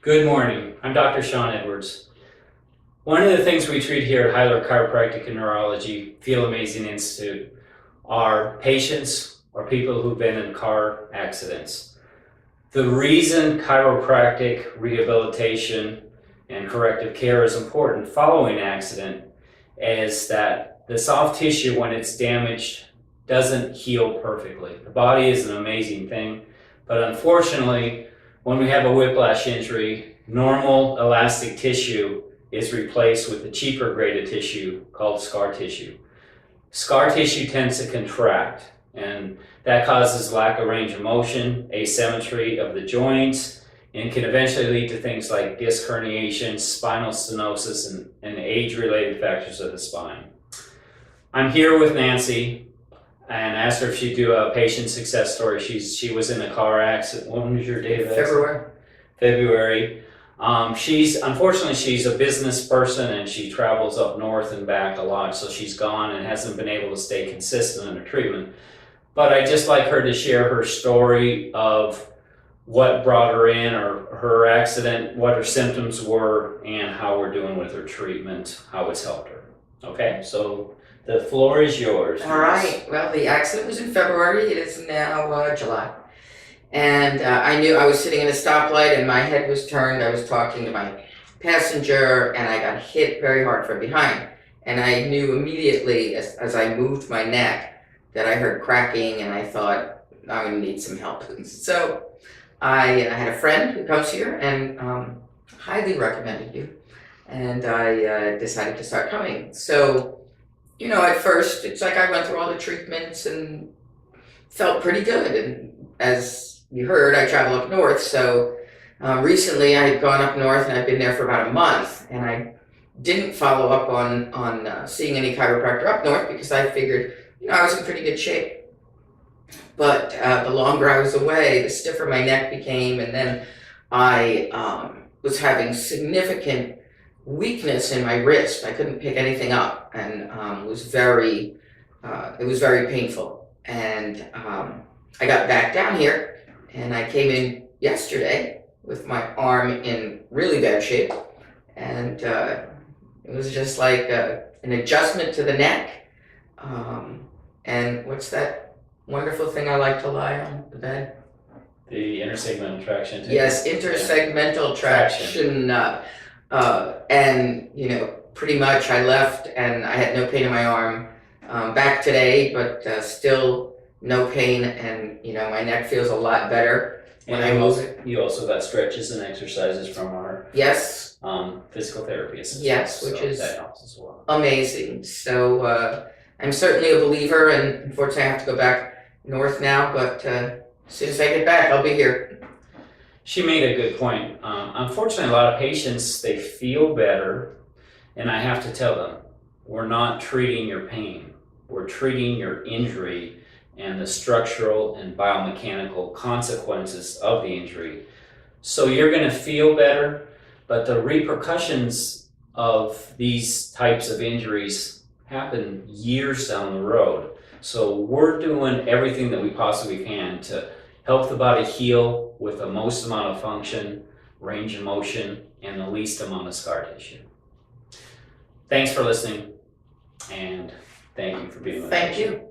Good morning. I'm Dr. Shawn Edwards. One of the things we treat here at Hyler Chiropractic and Neurology Feel Amazing Institute are patients or people who've been in car accidents. The reason chiropractic rehabilitation and corrective care is important following an accident is that the soft tissue, when it's damaged, doesn't heal perfectly. The body is an amazing thing, but unfortunately, when we have a whiplash injury, normal elastic tissue is replaced with a cheaper grade of tissue called scar tissue. Scar tissue tends to contract, and that causes lack of range of motion, asymmetry of the joints, and can eventually lead to things like disc herniations, spinal stenosis, and age-related fractures of the spine. I'm here with Nancy and asked her if she'd do a patient success story. She was in a car accident. When was your date of accident? February. Unfortunately, she's a business person and she travels up north and back a lot, so she's gone and hasn't been able to stay consistent in her treatment. But I'd just like her to share her story of what brought her in, or her accident, what her symptoms were, and how we're doing with her treatment, how it's helped her. Okay, so the floor is yours. All right. Well, the accident was in February. It is now July. And I knew I was sitting in a stoplight and my head was turned. I was talking to my passenger and I got hit very hard from behind. And I knew immediately as I moved my neck that I heard cracking and I thought, I'm going to need some help. So I had a friend who comes here and highly recommended you. And I decided to start coming. So, you know, at first, it's like I went through all the treatments and felt pretty good. And as you heard, I travel up north. So recently I had gone up north and I've been there for about a month. And I didn't follow up on seeing any chiropractor up north because I figured, you know, I was in pretty good shape. But the longer I was away, the stiffer my neck became. And then I was having significant weakness in my wrist. I couldn't pick anything up, and it was very painful. And I got back down here, and I came in yesterday with my arm in really bad shape, and it was just like an adjustment to the neck. And what's that wonderful thing I like to lie on? The bed? The intersegmental traction. Yes, intersegmental traction. And, you know, pretty much I left and I had no pain in my arm. Back today, but still no pain, and, you know, my neck feels a lot better when I move it. You also got stretches and exercises from our physical therapy assistant. Yes, which is that helps as well. Amazing. So I'm certainly a believer, and unfortunately I have to go back north now, but as soon as I get back, I'll be here. She made a good point. Unfortunately, a lot of patients, they feel better, and I have to tell them, we're not treating your pain. We're treating your injury and the structural and biomechanical consequences of the injury. So you're going to feel better, but the repercussions of these types of injuries happen years down the road. So we're doing everything that we possibly can to help the body heal with the most amount of function, range of motion, and the least amount of scar tissue. Thanks for listening, and thank you for being with us. Thank you.